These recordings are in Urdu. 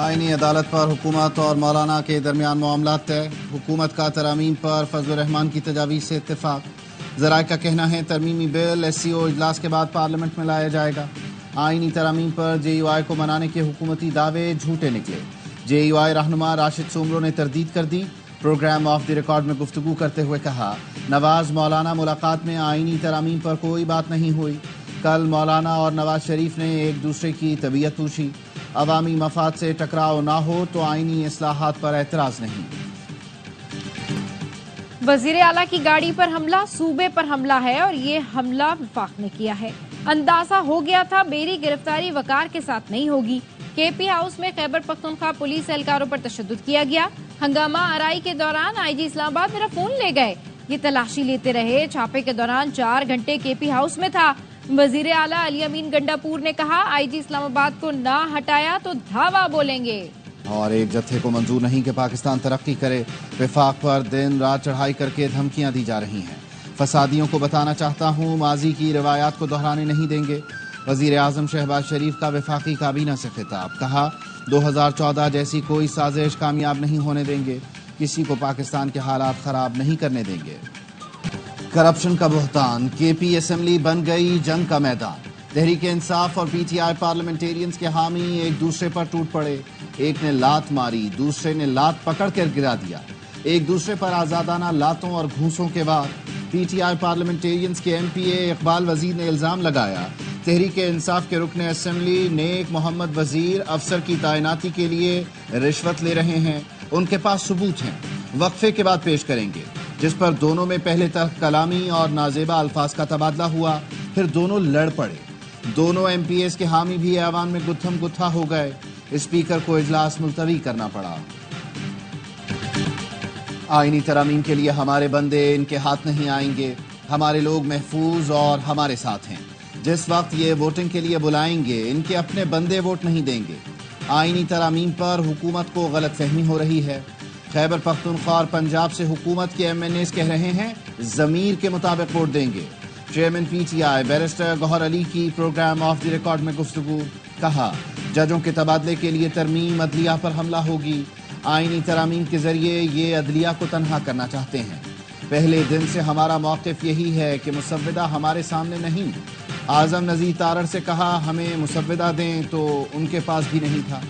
آئینی عدالت پر حکومت اور مولانا کے درمیان معاملات طے. حکومت کا ترامیم پر فضل الرحمان کی تجاویز سے اتفاق. ذرائع کا کہنا ہے ترمیمی بل SCO اجلاس کے بعد پارلیمنٹ میں لایا جائے گا. آئینی ترامیم پر JUI کو منانے کے حکومتی دعوے جھوٹے نکلے. JUI رہنما راشد سومرو نے تردید کر دی. پروگرام آف دی ریکارڈ میں گفتگو کرتے ہوئے کہا نواز مولانا ملاقات میں آئینی ترامیم پر کوئی بات نہیں ہوئی. کل مولانا اور نواز شریف نے ایک دوسرے کی طبیعت پوچھی. عوامی مفاد سے ٹکراؤ نہ ہو تو آئینی اصلاحات پر اعتراض نہیں. وزیر اعلیٰ کی گاڑی پر حملہ صوبے پر حملہ ہے اور یہ حملہ وفاق نے کیا ہے. اندازہ ہو گیا تھا میری گرفتاری وقار کے ساتھ نہیں ہوگی. KP ہاؤس میں خیبر پختونخوا پولیس اہلکاروں پر تشدد کیا گیا. ہنگامہ آرائی کے دوران IG اسلام آباد میرا فون لے گئے. یہ تلاشی لیتے رہے. چھاپے کے دوران 4 گھنٹے KP ہاؤس میں تھا. وزیر اعلیٰ علی امین گنڈا پور نے کہا IG اسلام آباد کو نہ ہٹایا تو دھاوا بولیں گے. اور ایک جتھے کو منظور نہیں کہ پاکستان ترقی کرے. وفاق پر دن رات چڑھائی کر کے دھمکیاں دی جا رہی ہیں. فسادیوں کو بتانا چاہتا ہوں ماضی کی روایات کو دہرانے نہیں دیں گے. وزیر اعظم شہباز شریف کا وفاقی کابینہ سے خطاب. کہا 2014 جیسی کوئی سازش کامیاب نہیں ہونے دیں گے. کسی کو پاکستان کے حالات خراب نہیں کرنے دیں گے. کرپشن کا بہتان. KP اسمبلی بن گئی جنگ کا میدان. تحریک انصاف اور PTI پارلیمنٹیرینز کے حامی ایک دوسرے پر ٹوٹ پڑے. ایک نے لات ماری, دوسرے نے لات پکڑ کر گرا دیا. ایک دوسرے پر آزادانہ لاتوں اور گھونسوں کے بعد PTI پارلیمنٹیرینز کے MPA اقبال وزیر نے الزام لگایا تحریک انصاف کے رکن اسمبلی نیک محمد وزیر افسر کی تعیناتی کے لیے رشوت لے رہے ہیں. ان کے پاس ثبوت ہیں, وقفے کے بعد پیش کریں گے. جس پر دونوں میں پہلے تلخ کلامی اور نازیبا الفاظ کا تبادلہ ہوا, پھر دونوں لڑ پڑے. دونوں MPAs کے حامی بھی ایوان میں گتھم گتھا ہو گئے. اسپیکر کو اجلاس ملتوی کرنا پڑا. آئینی ترامیم کے لیے ہمارے بندے ان کے ہاتھ نہیں آئیں گے. ہمارے لوگ محفوظ اور ہمارے ساتھ ہیں. جس وقت یہ ووٹنگ کے لیے بلائیں گے ان کے اپنے بندے ووٹ نہیں دیں گے. آئینی ترامیم پر حکومت کو غلط فہمی ہو رہی ہے. خیبر پختونخوا اور پنجاب سے حکومت کے MNAs کہہ رہے ہیں ضمیر کے مطابق ووٹ دیں گے. چیئرمین PTI بیرسٹر گوہر علی کی پروگرام آف دی ریکارڈ میں گفتگو. کہا ججوں کے تبادلے کے لیے ترمیم عدلیہ پر حملہ ہوگی. آئینی ترامیم کے ذریعے یہ عدلیہ کو تنہا کرنا چاہتے ہیں. پہلے دن سے ہمارا موقف یہی ہے کہ مسودہ ہمارے سامنے نہیں. اعظم نذیر تارڑ سے کہا ہمیں مسودہ دیں تو ان کے پاس بھی نہیں تھا.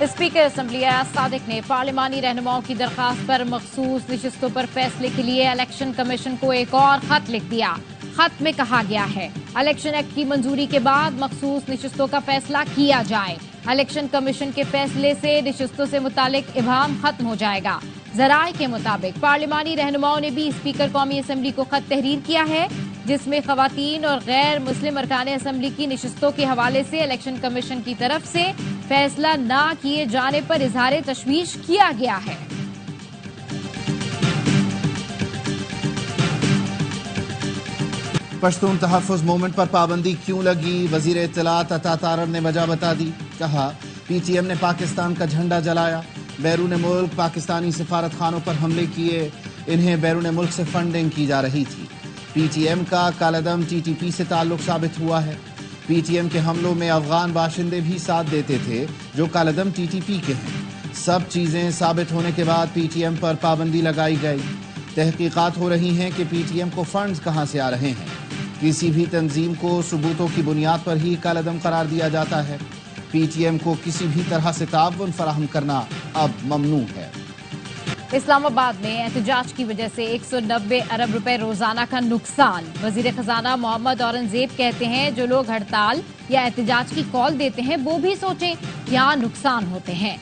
اسپیکر اسمبلی ایاز صادق نے پارلیمانی رہنماؤں کی درخواست پر مخصوص نشستوں پر فیصلے کے لیے الیکشن کمیشن کو ایک اور خط لکھ دیا. خط میں کہا گیا ہے الیکشن ایکٹ کی منظوری کے بعد مخصوص نشستوں کا فیصلہ کیا جائے. الیکشن کمیشن کے فیصلے سے نشستوں سے متعلق ابہام ختم ہو جائے گا. ذرائع کے مطابق پارلیمانی رہنماؤں نے بھی اسپیکر قومی اسمبلی کو خط تحریر کیا ہے جس میں خواتین اور غیر مسلم ارکان اسمبلی کی نشستوں کے حوالے سے الیکشن کمیشن کی طرف سے فیصلہ نہ کیے جانے پر اظہار تشویش کیا گیا ہے. پشتون تحفظ موومنٹ پر پابندی کیوں لگی؟ وزیر اطلاعات عطا تارڑ نے وجہ بتا دی. کہا PTM نے پاکستان کا جھنڈا جلایا. بیرون ملک پاکستانی سفارت خانوں پر حملے کیے. انہیں بیرون ملک سے فنڈنگ کی جا رہی تھی. PTM کا کالعدم TTP سے تعلق ثابت ہوا ہے. PTM کے حملوں میں افغان باشندے بھی ساتھ دیتے تھے جو کالعدم TTP کے ہیں. سب چیزیں ثابت ہونے کے بعد PTM پر پابندی لگائی گئی. تحقیقات ہو رہی ہیں کہ PTM کو فنڈز کہاں سے آ رہے ہیں. کسی بھی تنظیم کو ثبوتوں کی بنیاد پر ہی کالعدم قرار دیا جاتا ہے. PTM کو کسی بھی طرح سے تعاون فراہم کرنا اب ممنوع ہے. اسلام آباد میں احتجاج کی وجہ سے 190 ارب روپے روزانہ کا نقصان. وزیر خزانہ محمد اورنگزیب کہتے ہیں جو لوگ ہڑتال یا احتجاج کی کال دیتے ہیں وہ بھی سوچیں کیا نقصان ہوتے ہیں.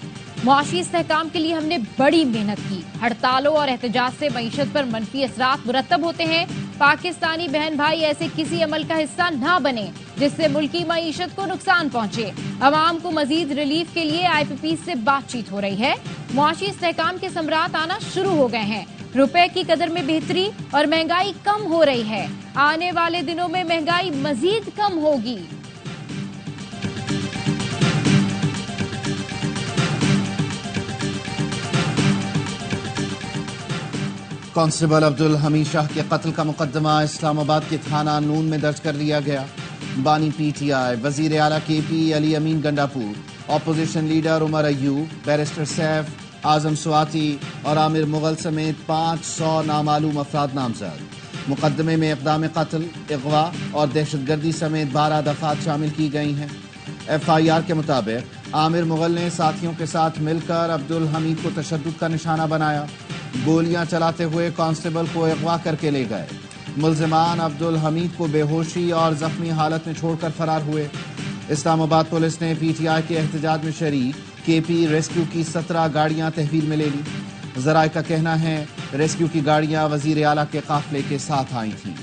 معاشی استحکام کے لیے ہم نے بڑی محنت کی. ہڑتالوں اور احتجاج سے معیشت پر منفی اثرات مرتب ہوتے ہیں. پاکستانی بہن بھائی ایسے کسی عمل کا حصہ نہ بنے جس سے ملکی معیشت کو نقصان پہنچے. عوام کو مزید ریلیف کے لیے IPP سے بات چیت ہو رہی ہے. معاشی استحکام کے ثمرات آنا شروع ہو گئے ہیں. روپے کی قدر میں بہتری اور مہنگائی کم ہو رہی ہے. آنے والے دنوں میں مہنگائی مزید کم ہوگی. کانسٹیبل عبدالحمید شاہ کے قتل کا مقدمہ اسلام آباد کے تھانہ نون میں درج کر لیا گیا. بانی پی ٹی آئی، وزیر اعلیٰ کے پی علی امین Gandapur, opposition leader Omar Ayub, barrister safe, اعظم سواتی اور عامر مغل سمیت 500 نامعلوم افراد نامزد۔ مقدمے میں اقدام قتل، اغوا اور دہشت گردی سمیت 12 دفعات شامل کی گئی ہیں۔ ایف آئی آر کے مطابق عامر مغل نے ساتھیوں کے ساتھ مل کر عبدالحمید کو تشدد کا نشانہ بنایا، گولیاں چلاتے ہوئے کانسٹیبل کو اغوا کر کے لے گئے۔ ملزمان عبدالحمید کو بے ہوشی اور زخمی حالت میں چھوڑ کر فرار ہوئے۔ اسلام آباد پولیس نے پی ٹی آئی کے احتجاج میں شریک کے پی ریسکیو کی 17 گاڑیاں تحویل میں لے لی۔ ذرائع کا کہنا ہے ریسکیو کی گاڑیاں وزیر اعلیٰ کے قافلے کے ساتھ آئی تھیں۔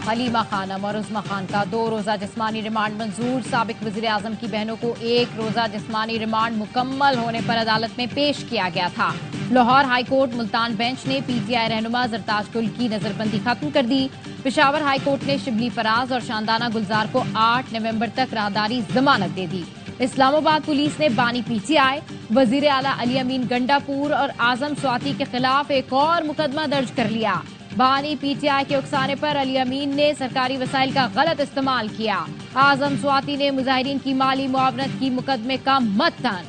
حلیمہ خانم اور عظمیٰ خان کا 2 روزہ جسمانی ریمانڈ منظور۔ سابق وزیر اعظم کی بہنوں کو 1 روزہ جسمانی ریمانڈ مکمل ہونے پر عدالت میں پیش کیا گیا تھا۔ Lahore high court Multan bench نے پی ٹی آئی رہنما زرتاج گل کی نظر بندی ختم کر دی۔ پشاور ہائی کورٹ نے شبلی فراز اور شاندانہ گلزار کو 8 نومبر تک راہداری ضمانت دے دی۔ اسلام آباد پولیس نے بانی پی ٹی آئی، وزیر اعلیٰ علی امین گنڈاپور اور اعظم سواتی کے خلاف ایک اور مقدمہ درج کر لیا۔ بانی پی ٹی آئی کے اکسانے پر علی امین نے سرکاری وسائل کا غلط استعمال کیا۔ اعظم سواتی نے مظاہرین کی مالی معاونت کی مقدمے کا متن۔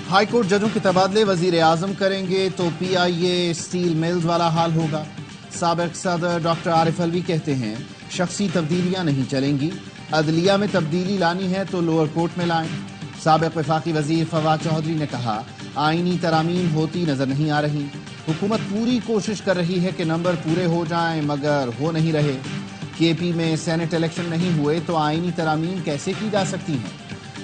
ہائی کورٹ ججوں کے تبادلے وزیر اعظم کریں گے تو پی آئی اے اسٹیل ملز والا حال ہوگا۔ سابق صدر ڈاکٹر عارف الوی کہتے ہیں شخصی تبدیلیاں نہیں چلیں گی، عدلیہ میں تبدیلی لانی ہے تو لوور کورٹ میں لائیں۔ سابق وفاقی وزیر فواد چودھری نے کہا آئینی ترامیم ہوتی نظر نہیں آ رہی، حکومت پوری کوشش کر رہی ہے کہ نمبر پورے ہو جائیں مگر ہو نہیں رہے۔ کے پی میں سینٹ الیکشن نہیں ہوئے تو آئینی ترامیم کیسے کی جا سکتی ہیں؟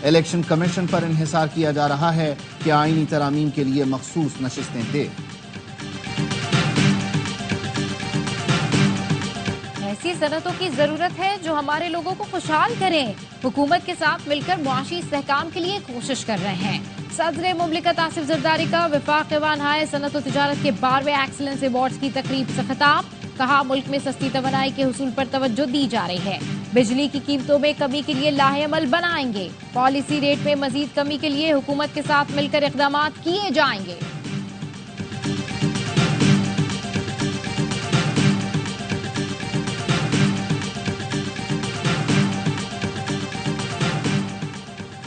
الیکشن کمیشن پر انحصار کیا جا رہا ہے کہ آئینی ترامیم کے لیے مخصوص نشستیں دے۔ ایسی صنعتوں کی ضرورت ہے جو ہمارے لوگوں کو خوشحال کریں۔ حکومت کے ساتھ مل کر معاشی استحکام کے لیے کوشش کر رہے ہیں۔ صدر مملکت آصف زرداری کا وفاق ایوان ہائے صنعت و تجارت کے 12ویں ایکسلنس ایوارڈز کی تقریب سے خطاب۔ کہا ملک میں سستی توانائی کے حصول پر توجہ دی جا رہی ہے، بجلی کی قیمتوں میں کمی کے لیے لاہے عمل بنائیں گے، پالیسی ریٹ میں مزید کمی کے لیے حکومت کے ساتھ مل کر اقدامات کیے جائیں گے۔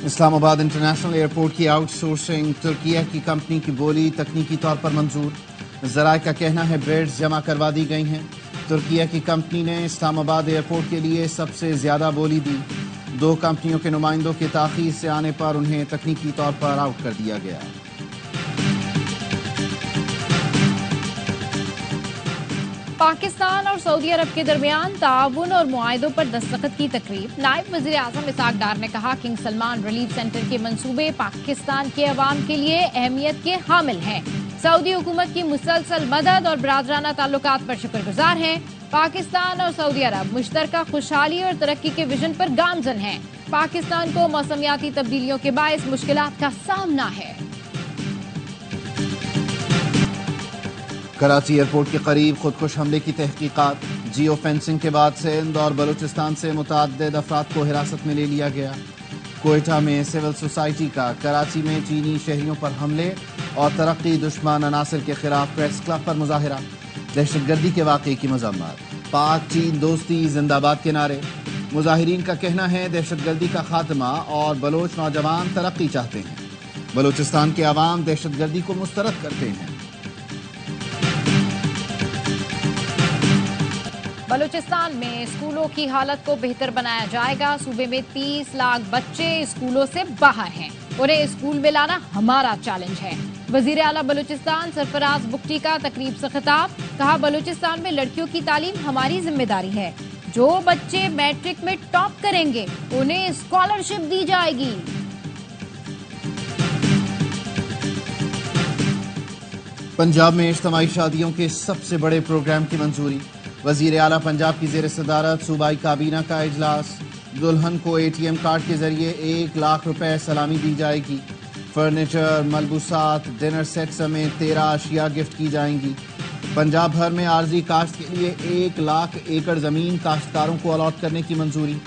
اسلام آباد انٹرنیشنل ایئرپورٹ کی آؤٹ سورسنگ ترکیہ کی کمپنی کی بولی تکنیکی طور پر منظور۔ ذرائع کا کہنا ہے بیڈز جمع کروا دی گئی ہیں۔ ترکیہ کی کمپنی نے اسلام آباد ایئرپورٹ کے لیے سب سے زیادہ بولی دی۔ 2 کمپنیوں کے نمائندوں کے تاخیر سے آنے پر انہیں تکنیکی طور پر آؤٹ کر دیا گیا۔ پاکستان اور سعودی عرب کے درمیان تعاون اور معاہدوں پر دستخط کی تقریب۔ نائب وزیر اعظم اسحاق ڈار نے کہا کنگ سلمان ریلیف سینٹر کے منصوبے پاکستان کے عوام کے لیے اہمیت کے حامل ہیں، سعودی حکومت کی مسلسل مدد اور برادرانہ تعلقات پر شکر گزار ہیں۔ پاکستان اور سعودی عرب مشترکہ خوشحالی اور ترقی کے ویژن پر گامزن ہیں۔ پاکستان کو موسمیاتی تبدیلیوں کے باعث مشکلات کا سامنا ہے۔ کراچی ایئرپورٹ کے قریب خودکش حملے کی تحقیقات۔ جیو فینسنگ کے بعد سندھ اور بلوچستان سے متعدد افراد کو حراست میں لے لیا گیا۔ کوئٹہ میں سول سوسائٹی کا کراچی میں چینی شہریوں پر حملے اور ترقی دشمن عناصر کے خلاف پریس کلب پر مظاہرہ۔ دہشت گردی کے واقعے کی مذمت، پاک چین دوستی زندہ باد کے نعرے۔ مظاہرین کا کہنا ہے دہشت گردی کا خاتمہ اور بلوچ نوجوان ترقی چاہتے ہیں، بلوچستان کے عوام دہشت گردی کو مسترد کرتے ہیں۔ بلوچستان میں اسکولوں کی حالت کو بہتر بنایا جائے گا۔ صوبے میں 30 لاکھ بچے اسکولوں سے باہر ہیں، انہیں اسکول میں لانا ہمارا چیلنج ہے۔ وزیر اعلیٰ بلوچستان سرفراز بگٹی کا تقریب سے خطاب۔ کہا بلوچستان میں لڑکیوں کی تعلیم ہماری ذمہ داری ہے، جو بچے میٹرک میں ٹاپ کریں گے انہیں اسکالرشپ دی جائے گی۔ پنجاب میں اجتماعی شادیوں کے سب سے بڑے پروگرام کی منظوری۔ وزیر اعلیٰ پنجاب کی زیر صدارت صوبائی کابینہ کا اجلاس۔ دلہن کو اے ٹی ایم کارڈ کے ذریعے 1 لاکھ روپے سلامی دی جائے گی۔ فرنیچر، ملبوسات، ڈنر سیٹ سمیت 13 اشیاء گفٹ کی جائیں گی۔ پنجاب بھر میں عارضی کاشت کے لیے 1 لاکھ ایکڑ زمین کاشتکاروں کو الاٹ کرنے کی منظوری۔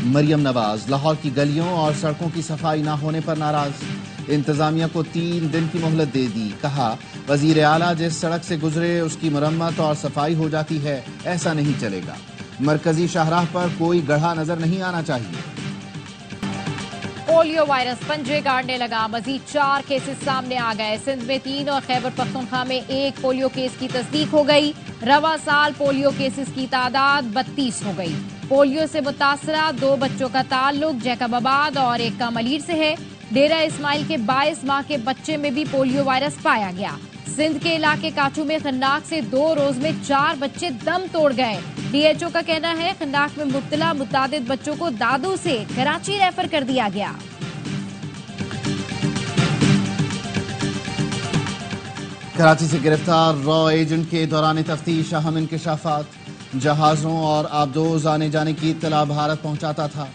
مریم نواز لاہور کی گلیوں اور سڑکوں کی صفائی نہ ہونے پر ناراض۔ انتظامیہ کو 3 دن کی مہلت دے دی. کہا وزیر اعلیٰ جس سڑک سے گزرے اس کی مرمت اور صفائی ہو جاتی ہے، ایسا نہیں چلے گا. مرکزی شاہراہ پر کوئی گڑھا نظر نہیں آنا چاہیے. پولیو وائرس پنجے گاڑنے لگا، مزید 4 کیسز سامنے آ گئے. سندھ میں 3 اور خیبر پختونخوا میں 1 پولیو کیس کی تصدیق ہو گئی. رواں سال پولیو کیسز کی تعداد 32 ہو گئی. پولیو سے متاثرہ 2 بچوں کا تعلق جیکب آباد اور ایک کا ملیر سے ہے. ڈیرہ اسماعیل کے 22 ماہ کے بچے میں بھی پولیو وائرس پایا گیا. سندھ کے علاقے کاچو میں خناق سے 2 روز میں 4 بچے دم توڑ گئے. ڈی ایچ او کا کہنا ہے خناق میں مبتلا متعدد بچوں کو دادو سے کراچی ریفر کر دیا گیا. کراچی سے گرفتار را ایجنٹ کے دوران تفتیش اہم انکشافات. جہازوں اور آبدوز آنے جانے کی اطلاع بھارت پہنچاتا تھا.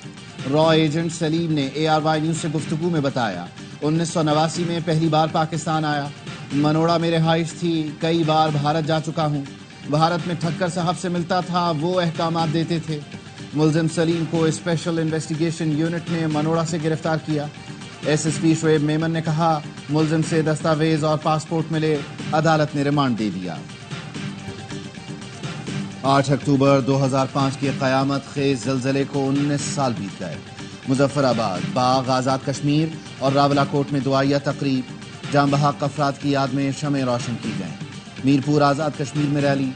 را ایجنٹ سلیم نے ARY نیوز سے گفتگو میں بتایا 1989 میں پہلی بار پاکستان آیا. منوڑا میں رہائش تھی. کئی بار بھارت جا چکا ہوں. بھارت میں ٹھکر صاحب سے ملتا تھا، وہ احکامات دیتے تھے. ملزم سلیم کو اسپیشل انویسٹیگیشن یونٹ نے منوڑا سے گرفتار کیا. SSP شعیب میمن نے کہا ملزم سے دستاویز اور پاسپورٹ ملے، عدالت نے ریمانڈ دے دیا. 8 اکتوبر 2005 کے قیامت خیز زلزلے کو 19 سال بیت گئے. مظفر آباد، باغ آزاد کشمیر اور راولا کوٹ میں دعائیہ تقریب. جاں بحق افراد کی یاد میں شمع روشن کی گئیں. میرپور آزاد کشمیر میں ریلی.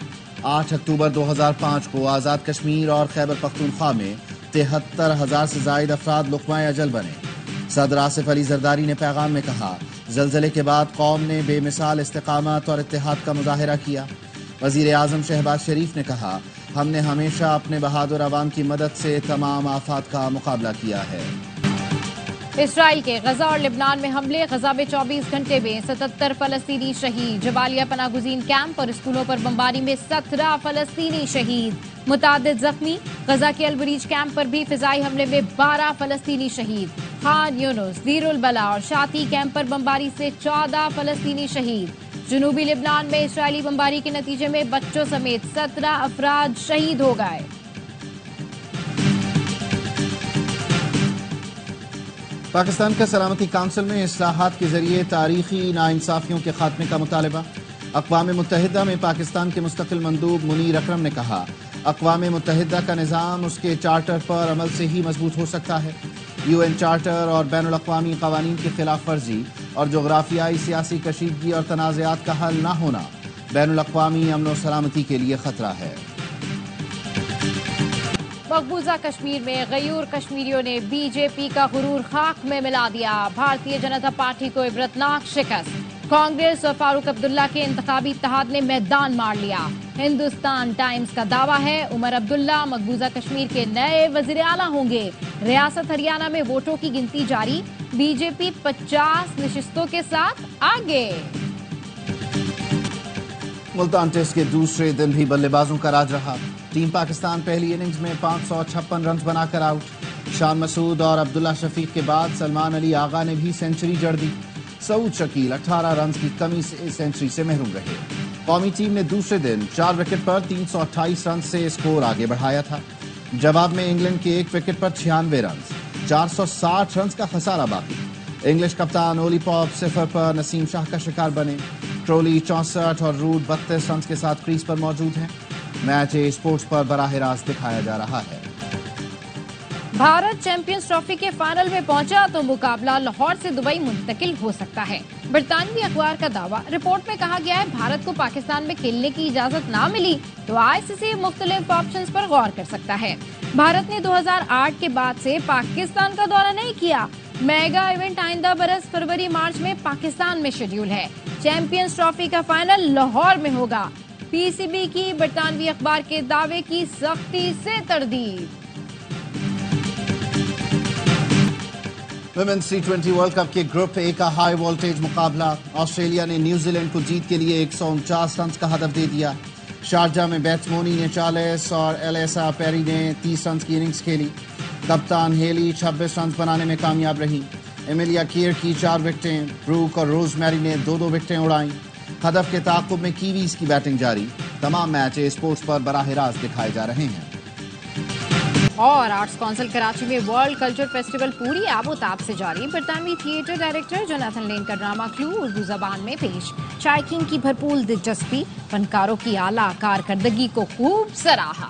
8 اکتوبر 2005 کو آزاد کشمیر اور خیبر پختونخوا میں 73,000 سے زائد افراد لقمۂ اجل بنے. صدر آصف علی زرداری نے پیغام میں کہا زلزلے کے بعد قوم نے بے مثال استقامت اور اتحاد کا مظاہرہ کیا. وزیر اعظم شہباز شریف نے کہا ہم نے ہمیشہ اپنے بہادر عوام کی مدد سے تمام آفات کا مقابلہ کیا ہے. اسرائیل کے غزہ اور لبنان میں حملے. غزہ میں 24 گھنٹے میں 77 فلسطینی شہید. جبالیہ پناہ گزین کیمپ اور اسکولوں پر بمباری میں 17 فلسطینی شہید، متعدد زخمی. غزہ کے البریج کیمپ پر بھی فضائی حملے میں 12 فلسطینی شہید. خان یونس، دیر البلا اور شاتی کیمپ پر بمباری سے 14 فلسطینی شہید. جنوبی لبنان میں اسرائیلی بمباری کے نتیجے میں بچوں سمیت 17 افراد شہید ہو گئے. پاکستان کا سلامتی کونسل میں اصلاحات کے ذریعے تاریخی ناانصافیوں کے خاتمے کا مطالبہ. اقوام متحدہ میں پاکستان کے مستقل مندوب منیر اکرم نے کہا اقوام متحدہ کا نظام اس کے چارٹر پر عمل سے ہی مضبوط ہو سکتا ہے. UN چارٹر اور بین الاقوامی قوانین کی خلاف ورزی اور جغرافیائی سیاسی کشیدگی اور تنازعات کا حل نہ ہونا بین الاقوامی امن و سلامتی کے لیے خطرہ ہے. مقبوضہ کشمیر میں غیور کشمیریوں نے BJP کا غرور خاک میں ملا دیا. بھارتیہ جنتا پارٹی کو عبرتناک شکست. کانگریس اور فاروق عبداللہ کے انتخابی اتحاد نے میدان مار لیا. ہندوستان ٹائمز کا دعویٰ ہے عمر عبداللہ مقبوضہ کشمیر کے نئے وزیر اعلیٰ ہوں گے. ریاست ہریانہ میں ووٹوں کی گنتی جاری. BJP 50 نشستوں کے ساتھ آگے. ملتان ٹیسٹ کے دوسرے دن بھی بلے بازوں کا راج رہا. ٹیم پاکستان پہلی اننگز میں 556 رنز بنا کر آؤٹ. شان مسعود اور عبداللہ شفیق کے بعد سلمان علی آغا نے بھی سینچری جڑ دی. سعود شکیل 18 رنز کی کمی سے سینچری سے محروم رہے. قومی ٹیم نے دوسرے دن 4 وکٹ پر 328 رنز سے اسکور آگے بڑھایا تھا. جواب میں انگلینڈ کے 1 وکٹ پر 96 رنز، 460 رنز کا خسارہ باقی. انگلش کپتان اولی پاپ 0 پر نسیم شاہ کا شکار بنے. ٹرولی 64 اور روڈ 32 رنز کے ساتھ کریز پر موجود ہیں. میچ اسپورٹس پر براہ راست دکھایا جا رہا ہے. بھارت چیمپئنز ٹرافی کے فائنل میں پہنچا تو مقابلہ لاہور سے دبئی منتقل ہو سکتا ہے. برطانوی اخبار کا دعویٰ. رپورٹ میں کہا گیا ہے بھارت کو پاکستان میں کھیلنے کی اجازت نہ ملی تو ICC مختلف آپشنز پر غور کر سکتا ہے. بھارت نے 2008 کے بعد سے پاکستان کا دورہ نہیں کیا. میگا ایونٹ آئندہ برس فروری مارچ میں پاکستان میں شیڈیول ہے. چیمپئنز ٹرافی کا فائنل لاہور میں ہوگا. PCB کی برطانوی اخبار کے دعوے کی سختی سے تردید. ویمنز T20 ورلڈ کپ کے گروپ اے کا ہائی وولٹیج مقابلہ. آسٹریلیا نے نیوزی لینڈ کو جیت کے لیے 149 رنز کا ہدف دے دیا. شارجہ میں بیٹسمونی نے 40 اور ایلیسا پیری نے 30 رنز کی اننگز کھیلی. کپتان ہیلی 26 رنز بنانے میں کامیاب رہی. ایملیا کیئر کی 4 وکٹیں. بروک اور روز میری نے 2 وکٹیں اڑائیں. ہدف کے تعاقب میں کیویز کی بیٹنگ جاری. تمام میچ اسپورٹس پر براہ راست دکھائے جا رہے ہیں. اور آرٹس کونسل کراچی میں ورلڈ کلچر فیسٹیول پوری آب و تاب سے جاری. برطانوی تھیٹر ڈائریکٹر جوناتھن لین کا ڈرامہ کلو اردو زبان میں پیش. شائقین کی بھرپور دلچسپی, فنکاروں کی اعلیٰ کارکردگی کو خوب سراہا.